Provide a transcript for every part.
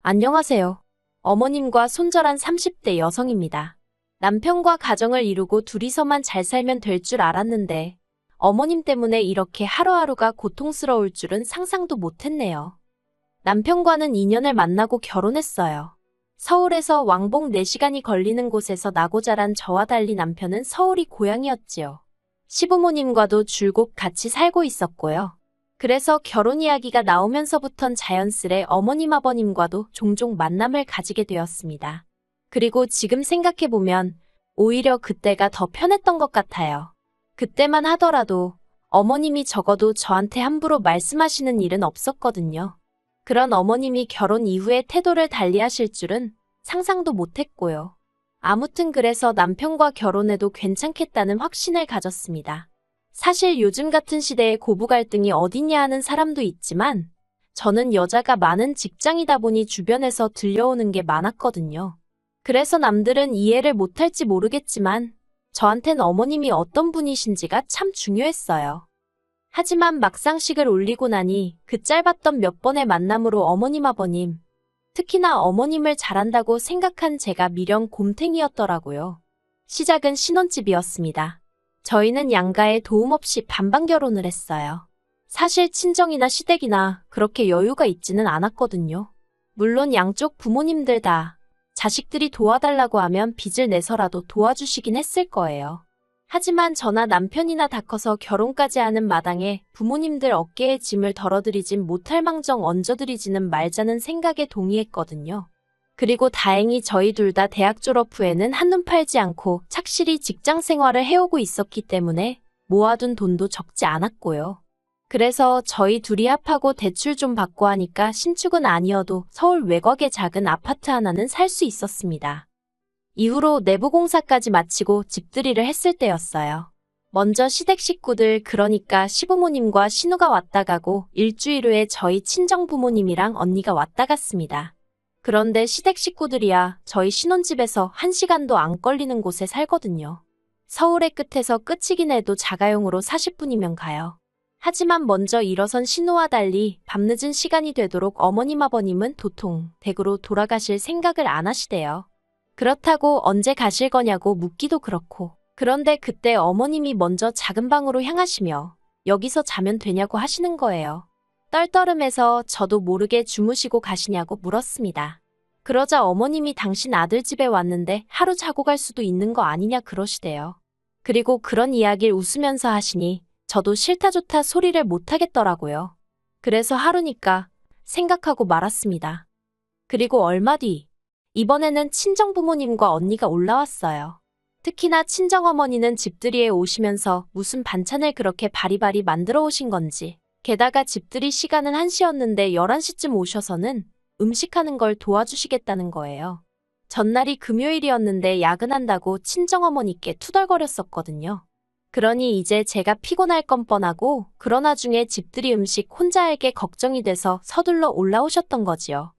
안녕하세요. 어머님과 손절한 30대 여성입니다. 남편과 가정을 이루고 둘이서만 잘 살면 될 줄 알았는데 어머님 때문에 이렇게 하루하루가 고통스러울 줄은 상상도 못했네요. 남편과는 2년을 만나고 결혼했어요. 서울에서 왕복 4시간이 걸리는 곳에서 나고 자란 저와 달리 남편은 서울이 고향이었지요. 시부모님과도 줄곧 같이 살고 있었고요. 그래서 결혼 이야기가 나오면서부턴 자연스레 어머님 아버님과도 종종 만남을 가지게 되었습니다. 그리고 지금 생각해보면 오히려 그때가 더 편했던 것 같아요. 그때만 하더라도 어머님이 적어도 저한테 함부로 말씀하시는 일은 없었거든요. 그런 어머님이 결혼 이후에 태도를 달리하실 줄은 상상도 못했고요. 아무튼 그래서 남편과 결혼해도 괜찮겠다는 확신을 가졌습니다. 사실 요즘 같은 시대에 고부 갈등이 어딨냐 하는 사람도 있지만 저는 여자가 많은 직장이다 보니 주변에서 들려오는 게 많았거든요. 그래서 남들은 이해를 못할지 모르겠지만 저한텐 어머님이 어떤 분이신지가 참 중요했어요. 하지만 막상 식을 올리고 나니 그 짧았던 몇 번의 만남으로 어머님 아버님, 특히나 어머님을 잘한다고 생각한 제가 미련 곰탱이였더라고요. 시작은 신혼집이었습니다. 저희는 양가의 도움 없이 반반 결혼을 했어요. 사실 친정이나 시댁이나 그렇게 여유가 있지는 않았거든요. 물론 양쪽 부모님들 다 자식들이 도와달라고 하면 빚을 내서라도 도와주시긴 했을 거예요. 하지만 저나 남편이나 다 커서 결혼까지 하는 마당에 부모님들 어깨에 짐을 덜어드리진 못할 망정 얹어드리지는 말자는 생각에 동의했거든요. 그리고 다행히 저희 둘 다 대학 졸업 후에는 한눈 팔지 않고 착실히 직장 생활을 해오고 있었기 때문에 모아둔 돈도 적지 않았고요. 그래서 저희 둘이 합하고 대출 좀 받고 하니까 신축은 아니어도 서울 외곽의 작은 아파트 하나는 살 수 있었습니다. 이후로 내부 공사까지 마치고 집들이를 했을 때였어요. 먼저 시댁 식구들 그러니까 시부모님과 신우가 왔다 가고 일주일 후에 저희 친정부모님이랑 언니가 왔다 갔습니다. 그런데 시댁 식구들이야 저희 신혼집에서 1시간도 안 걸리는 곳에 살거든요. 서울의 끝에서 끝이긴 해도 자가용으로 40분이면 가요. 하지만 먼저 일어선 신우와 달리 밤늦은 시간이 되도록 어머님 아버님은 도통 댁으로 돌아가실 생각을 안 하시대요. 그렇다고 언제 가실 거냐고 묻기도 그렇고. 그런데 그때 어머님이 먼저 작은 방으로 향하시며 여기서 자면 되냐고 하시는 거예요. 떨떠름해서 저도 모르게 주무시고 가시냐고 물었습니다. 그러자 어머님이 당신 아들 집에 왔는데 하루 자고 갈 수도 있는 거 아니냐 그러시대요. 그리고 그런 이야기를 웃으면서 하시니 저도 싫다 좋다 소리를 못 하겠더라고요. 그래서 하루니까 생각하고 말았습니다. 그리고 얼마 뒤 이번에는 친정부모님과 언니가 올라왔어요. 특히나 친정어머니는 집들이에 오시면서 무슨 반찬을 그렇게 바리바리 만들어 오신 건지 게다가 집들이 시간은 1시였는데 11시쯤 오셔서는 음식하는 걸 도와주시겠다는 거예요. 전날이 금요일이었는데 야근한다고 친정어머니께 투덜거렸었거든요. 그러니 이제 제가 피곤할 건 뻔하고 그러나 중에 집들이 음식 혼자 할게 걱정이 돼서 서둘러 올라오셨던 거지요.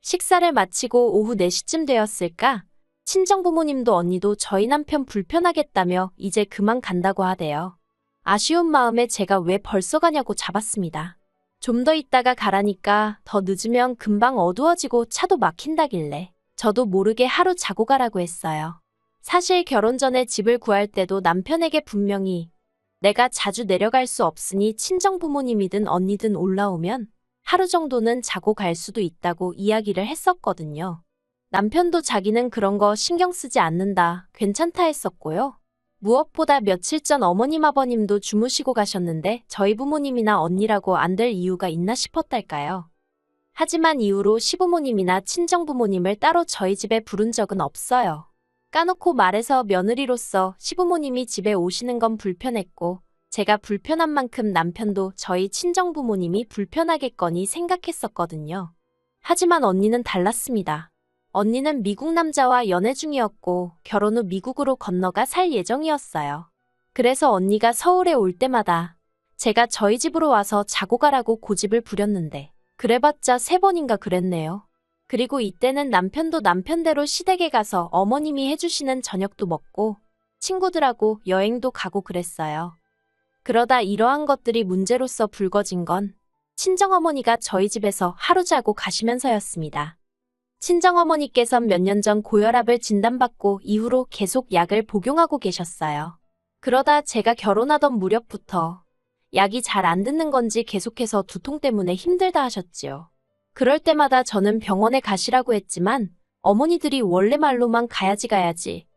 식사를 마치고 오후 4시쯤 되었을까? 친정부모님도 언니도 저희 남편 불편하겠다며 이제 그만 간다고 하대요. 아쉬운 마음에 제가 왜 벌써 가냐고 잡았습니다. 좀 더 있다가 가라니까 더 늦으면 금방 어두워지고 차도 막힌다길래 저도 모르게 하루 자고 가라고 했어요. 사실 결혼 전에 집을 구할 때도 남편에게 분명히 내가 자주 내려갈 수 없으니 친정부모님이든 언니든 올라오면 하루 정도는 자고 갈 수도 있다고 이야기를 했었거든요. 남편도 자기는 그런 거 신경 쓰지 않는다, 괜찮다 했었고요. 무엇보다 며칠 전 어머님 아버님도 주무시고 가셨는데 저희 부모님이나 언니라고 안 될 이유가 있나 싶었달까요. 하지만 이후로 시부모님이나 친정부모님을 따로 저희 집에 부른 적은 없어요. 까놓고 말해서 며느리로서 시부모님이 집에 오시는 건 불편했고 제가 불편한 만큼 남편도 저희 친정부모님이 불편하겠거니 생각했었거든요. 하지만 언니는 달랐습니다. 언니는 미국 남자와 연애 중이었고 결혼 후 미국으로 건너가 살 예정이었어요. 그래서 언니가 서울에 올 때마다 제가 저희 집으로 와서 자고 가라고 고집을 부렸는데 그래봤자 3번인가 그랬네요. 그리고 이때는 남편도 남편대로 시댁에 가서 어머님이 해주시는 저녁도 먹고 친구들하고 여행도 가고 그랬어요. 그러다 이러한 것들이 문제로서 불거진 건 친정어머니가 저희 집에서 하루 자고 가시면서였습니다. 친정어머니께선 몇 년 전 고혈압을 진단받고 이후로 계속 약을 복용하고 계셨어요. 그러다 제가 결혼하던 무렵부터 약이 잘 안 듣는 건지 계속해서 두통 때문에 힘들다 하셨지요. 그럴 때마다 저는 병원에 가시라고 했지만 어머니들이 원래 말로만 가야지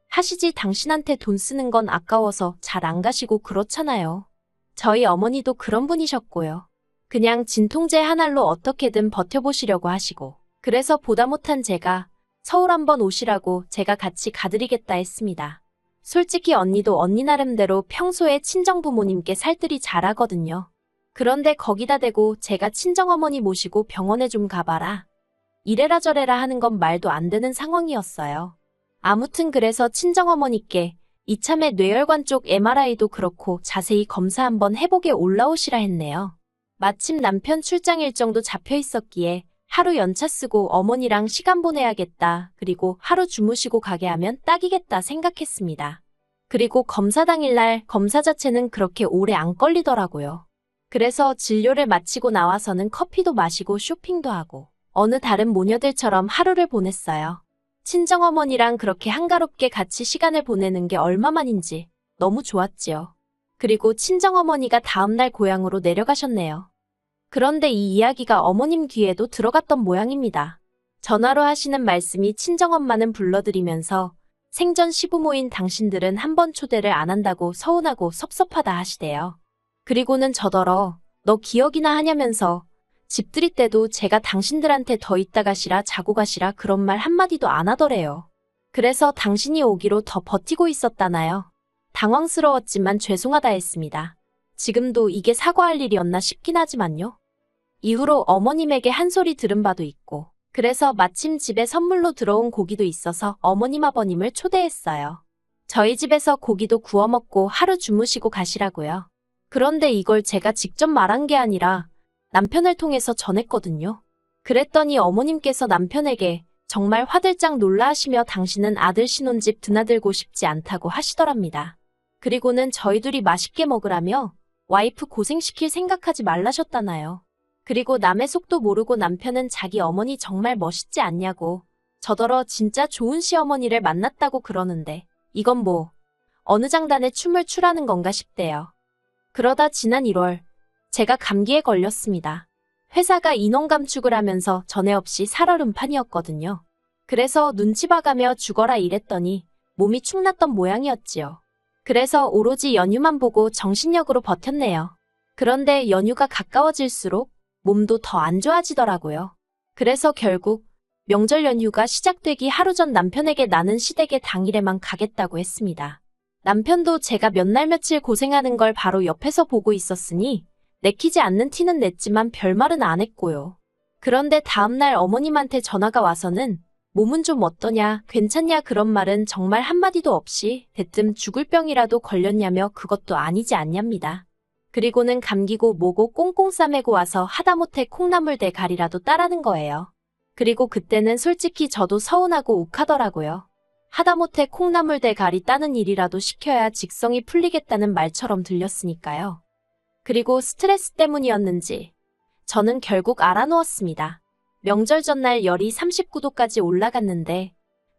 하시지 당신한테 돈 쓰는 건 아까워서 잘 안 가시고 그렇잖아요. 저희 어머니도 그런 분이셨고요. 그냥 진통제 한 알로 어떻게든 버텨보시려고 하시고 그래서 보다 못한 제가 서울 한번 오시라고 제가 같이 가드리겠다 했습니다. 솔직히 언니도 언니 나름대로 평소에 친정부모님께 살뜰히 잘하거든요. 그런데 거기다 대고 제가 친정어머니 모시고 병원에 좀 가봐라. 이래라 저래라 하는 건 말도 안 되는 상황이었어요. 아무튼 그래서 친정어머니께 이참에 뇌혈관 쪽 MRI도 그렇고 자세히 검사 한번 해보게 올라오시라 했네요. 마침 남편 출장 일정도 잡혀 있었기에 하루 연차 쓰고 어머니랑 시간 보내야겠다. 그리고 하루 주무시고 가게 하면 딱이겠다 생각했습니다. 그리고 검사 당일날 검사 자체는 그렇게 오래 안 걸리더라고요. 그래서 진료를 마치고 나와서는 커피도 마시고 쇼핑도 하고 어느 다른 모녀들처럼 하루를 보냈어요. 친정어머니랑 그렇게 한가롭게 같이 시간을 보내는 게 얼마만인지 너무 좋았지요. 그리고 친정어머니가 다음날 고향으로 내려가셨네요. 그런데 이 이야기가 어머님 귀에도 들어갔던 모양입니다. 전화로 하시는 말씀이 친정엄마는 불러드리면서 생전 시부모인 당신들은 한 번 초대를 안 한다고 서운하고 섭섭하다 하시대요. 그리고는 저더러 너 기억이나 하냐면서 집들이 때도 제가 당신들한테 더 있다 가시라 자고 가시라 그런 말 한마디도 안 하더래요. 그래서 당신이 오기로 더 버티고 있었다나요. 당황스러웠지만 죄송하다 했습니다. 지금도 이게 사과할 일이었나 싶긴 하지만요. 이후로 어머님에게 한 소리 들은 바도 있고 그래서 마침 집에 선물로 들어온 고기도 있어서 어머님 아버님을 초대했어요. 저희 집에서 고기도 구워 먹고 하루 주무시고 가시라고요. 그런데 이걸 제가 직접 말한 게 아니라 남편을 통해서 전했거든요. 그랬더니 어머님께서 남편에게 정말 화들짝 놀라하시며 당신은 아들 신혼집 드나들고 싶지 않다고 하시더랍니다. 그리고는 저희 둘이 맛있게 먹으라며 와이프 고생시킬 생각하지 말라셨다나요. 그리고 남의 속도 모르고 남편은 자기 어머니 정말 멋있지 않냐고 저더러 진짜 좋은 시어머니를 만났다고 그러는데 이건 뭐 어느 장단에 춤을 추라는 건가 싶대요. 그러다 지난 1월 제가 감기에 걸렸습니다. 회사가 인원 감축을 하면서 전에 없이 살얼음판이었거든요. 그래서 눈치 봐가며 죽어라 이랬더니 몸이 축났던 모양이었지요. 그래서 오로지 연휴만 보고 정신력으로 버텼네요. 그런데 연휴가 가까워질수록 몸도 더 안 좋아지더라고요. 그래서 결국 명절 연휴가 시작되기 하루 전 남편에게 나는 시댁에 당일에만 가겠다고 했습니다. 남편도 제가 몇 날 며칠 고생하는 걸 바로 옆에서 보고 있었으니 내키지 않는 티는 냈지만 별말은 안 했고요. 그런데 다음날 어머님한테 전화가 와서는 몸은 좀 어떠냐, 괜찮냐 그런 말은 정말 한마디도 없이 대뜸 죽을 병이라도 걸렸냐며 그것도 아니지 않냐입니다. 그리고는 감기고 뭐고 꽁꽁 싸매고 와서 하다못해 콩나물 대가리라도 따라는 거예요. 그리고 그때는 솔직히 저도 서운하고 욱하더라고요. 하다못해 콩나물 대가리 따는 일이라도 시켜야 직성이 풀리겠다는 말처럼 들렸으니까요. 그리고 스트레스 때문이었는지 저는 결국 알아누웠습니다. 명절 전날 열이 39도까지 올라갔는데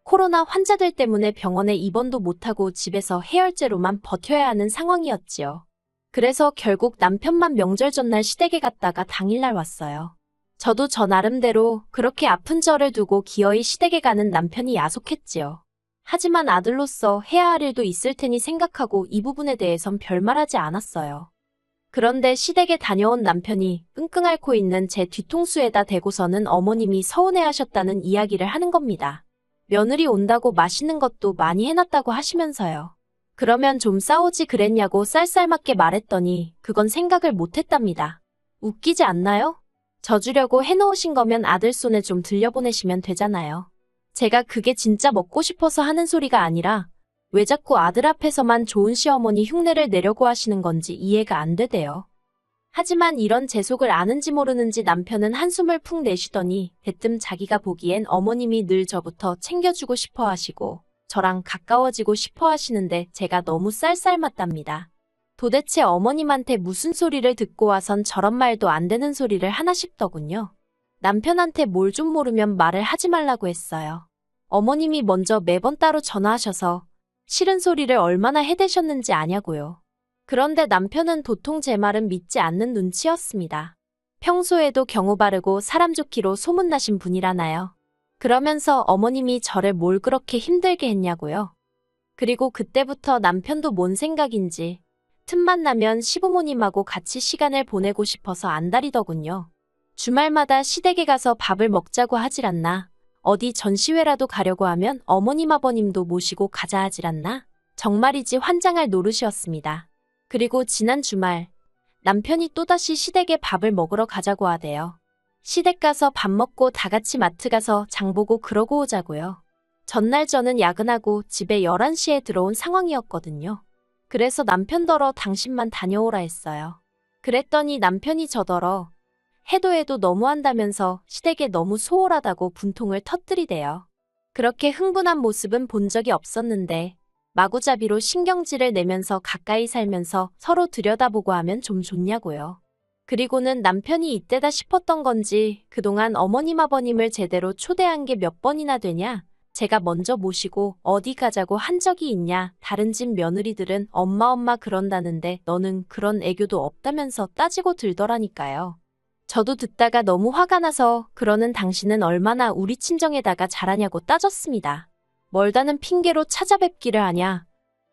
코로나 환자들 때문에 병원에 입원도 못하고 집에서 해열제로만 버텨야 하는 상황이었지요. 그래서 결국 남편만 명절 전날 시댁에 갔다가 당일날 왔어요. 저도 저 나름대로 그렇게 아픈 저를 두고 기어이 시댁에 가는 남편이 야속했지요. 하지만 아들로서 해야 할 일도 있을 테니 생각하고 이 부분에 대해선 별말하지 않았어요. 그런데 시댁에 다녀온 남편이 끙끙 앓고 있는 제 뒤통수에다 대고서는 어머님이 서운해하셨다는 이야기를 하는 겁니다. 며느리 온다고 맛있는 것도 많이 해놨다고 하시면서요. 그러면 좀 싸우지 그랬냐고 쌀쌀맞게 말했더니 그건 생각을 못했답니다. 웃기지 않나요? 져주려고 해놓으신 거면 아들 손에 좀 들려보내시면 되잖아요. 제가 그게 진짜 먹고 싶어서 하는 소리가 아니라 왜 자꾸 아들 앞에서만 좋은 시어머니 흉내를 내려고 하시는 건지 이해가 안 되대요. 하지만 이런 제 속을 아는지 모르는지 남편은 한숨을 푹 내쉬더니 대뜸 자기가 보기엔 어머님이 늘 저부터 챙겨주고 싶어 하시고 저랑 가까워지고 싶어 하시는데 제가 너무 쌀쌀맞답니다. 도대체 어머님한테 무슨 소리를 듣고 와선 저런 말도 안 되는 소리를 하나 싶더군요. 남편한테 뭘 좀 모르면 말을 하지 말라고 했어요. 어머님이 먼저 매번 따로 전화하셔서 싫은 소리를 얼마나 해대셨는지 아냐고요. 그런데 남편은 도통 제 말은 믿지 않는 눈치였습니다. 평소에도 경우 바르고 사람 좋기로 소문나신 분이라나요. 그러면서 어머님이 저를 뭘 그렇게 힘들게 했냐고요. 그리고 그때부터 남편도 뭔 생각인지 틈만 나면 시부모님하고 같이 시간을 보내고 싶어서 안달이더군요. 주말마다 시댁에 가서 밥을 먹자고 하질 않나. 어디 전시회라도 가려고 하면 어머님 아버님도 모시고 가자 하질 않나. 정말이지 환장할 노릇이었습니다. 그리고 지난 주말 남편이 또다시 시댁에 밥을 먹으러 가자고 하대요. 시댁 가서 밥 먹고 다 같이 마트 가서 장 보고 그러고 오자고요. 전날 저는 야근하고 집에 11시에 들어온 상황이었거든요. 그래서 남편더러 당신만 다녀오라 했어요. 그랬더니 남편이 저더러 해도 해도 너무한다면서 시댁에 너무 소홀하다고 분통을 터뜨리대요. 그렇게 흥분한 모습은 본 적이 없었는데 마구잡이로 신경질을 내면서 가까이 살면서 서로 들여다보고 하면 좀 좋냐고요. 그리고는 남편이 이때다 싶었던 건지 그동안 어머님 아버님을 제대로 초대한 게 몇 번이나 되냐? 제가 먼저 모시고 어디 가자고 한 적이 있냐? 다른 집 며느리들은 엄마 그런다는데 너는 그런 애교도 없다면서 따지고 들더라니까요. 저도 듣다가 너무 화가 나서 그러는 당신은 얼마나 우리 친정에다가 잘하냐고 따졌습니다. 멀다는 핑계로 찾아뵙기를 하냐?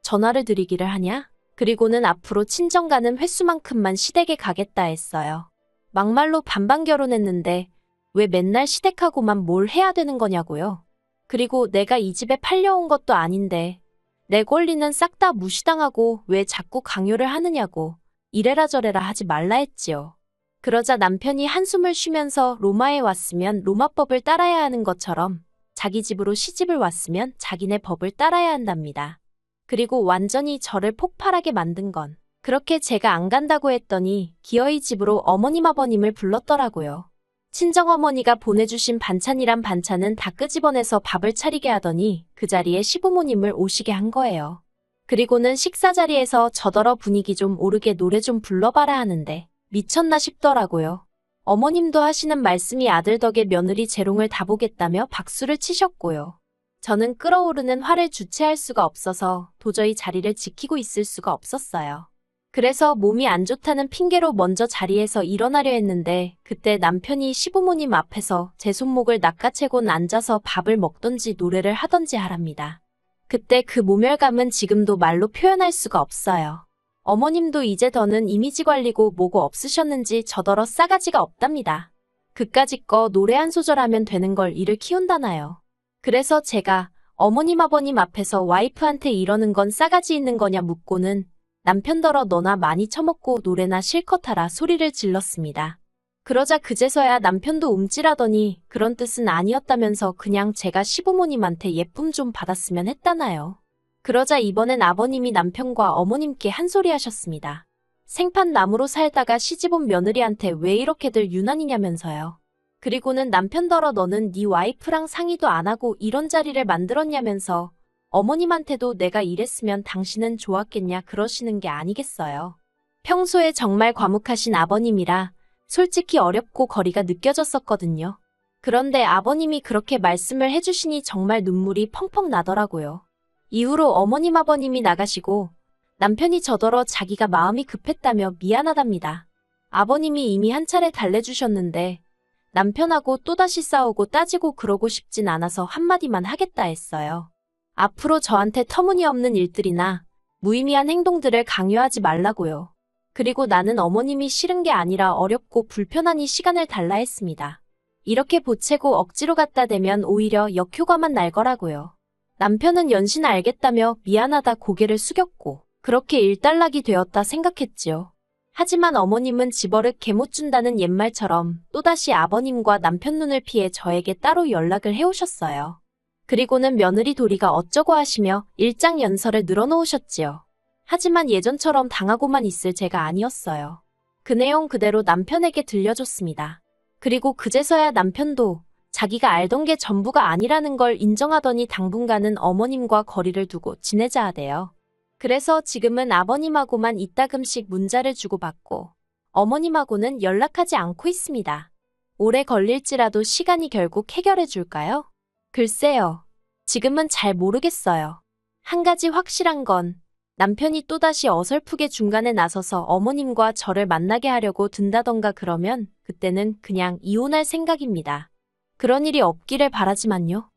전화를 드리기를 하냐? 그리고는 앞으로 친정 가는 횟수만큼만 시댁에 가겠다 했어요. 막말로 반반 결혼했는데 왜 맨날 시댁하고만 뭘 해야 되는 거냐고요. 그리고 내가 이 집에 팔려온 것도 아닌데 내 권리는 싹 다 무시당하고 왜 자꾸 강요를 하느냐고 이래라 저래라 하지 말라 했지요. 그러자 남편이 한숨을 쉬면서 로마에 왔으면 로마법을 따라야 하는 것처럼 자기 집으로 시집을 왔으면 자기네 법을 따라야 한답니다. 그리고 완전히 저를 폭발하게 만든 건 그렇게 제가 안 간다고 했더니 기어이 집으로 어머님 아버님을 불렀더라고요. 친정어머니가 보내주신 반찬이란 반찬은 다 끄집어내서 밥을 차리게 하더니 그 자리에 시부모님을 오시게 한 거예요. 그리고는 식사 자리에서 저더러 분위기 좀 오르게 노래 좀 불러봐라 하는데 미쳤나 싶더라고요. 어머님도 하시는 말씀이 아들 덕에 며느리 재롱을 다 보겠다며 박수를 치셨고요. 저는 끓어오르는 화를 주체할 수가 없어서 도저히 자리를 지키고 있을 수가 없었어요. 그래서 몸이 안 좋다는 핑계로 먼저 자리에서 일어나려 했는데 그때 남편이 시부모님 앞에서 제 손목을 낚아채곤 앉아서 밥을 먹던지 노래를 하던지 하랍니다. 그때 그 모멸감은 지금도 말로 표현할 수가 없어요. 어머님도 이제 더는 이미지 관리고 뭐고 없으셨는지 저더러 싸가지가 없답니다. 그까짓 거 노래 한 소절 하면 되는 걸 이를 키운다나요. 그래서 제가 어머님 아버님 앞에서 와이프한테 이러는 건 싸가지 있는 거냐 묻고는 남편더러 너나 많이 처먹고 노래나 실컷 하라 소리를 질렀습니다. 그러자 그제서야 남편도 움찔하더니 그런 뜻은 아니었다면서 그냥 제가 시부모님한테 예쁨 좀 받았으면 했다나요. 그러자 이번엔 아버님이 남편과 어머님께 한 소리 하셨습니다. 생판 나무로 살다가 시집온 며느리한테 왜 이렇게들 유난이냐면서요. 그리고는 남편더러 너는 네 와이프랑 상의도 안 하고 이런 자리를 만들었냐면서 어머님한테도 내가 이랬으면 당신은 좋았겠냐 그러시는 게 아니겠어요. 평소에 정말 과묵하신 아버님이라 솔직히 어렵고 거리가 느껴졌었거든요. 그런데 아버님이 그렇게 말씀을 해주시니 정말 눈물이 펑펑 나더라고요. 이후로 어머님 아버님이 나가시고 남편이 저더러 자기가 마음이 급했다며 미안하답니다. 아버님이 이미 한 차례 달래주셨는데 남편하고 또다시 싸우고 따지고 그러고 싶진 않아서 한마디만 하겠다 했어요. 앞으로 저한테 터무니없는 일들이나 무의미한 행동들을 강요하지 말라고요. 그리고 나는 어머님이 싫은 게 아니라 어렵고 불편하니 시간을 달라 했습니다. 이렇게 보채고 억지로 갖다 대면 오히려 역효과만 날 거라고요. 남편은 연신 알겠다며 미안하다 고개를 숙였고 그렇게 일단락이 되었다 생각했지요. 하지만 어머님은 집어릇 개못 준다는 옛말처럼 또다시 아버님과 남편 눈을 피해 저에게 따로 연락을 해오셨어요. 그리고는 며느리 도리가 어쩌고 하시며 일장연설을 늘어놓으셨지요. 하지만 예전처럼 당하고만 있을 제가 아니었어요. 그 내용 그대로 남편에게 들려줬습니다. 그리고 그제서야 남편도 자기가 알던 게 전부가 아니라는 걸 인정하더니 당분간은 어머님과 거리를 두고 지내자 하대요. 그래서 지금은 아버님하고만 이따금씩 문자를 주고받고 어머님하고는 연락하지 않고 있습니다. 오래 걸릴지라도 시간이 결국 해결해 줄까요? 글쎄요. 지금은 잘 모르겠어요. 한 가지 확실한 건 남편이 또다시 어설프게 중간에 나서서 어머님과 저를 만나게 하려고 든다던가 그러면 그때는 그냥 이혼할 생각입니다. 그런 일이 없기를 바라지만요.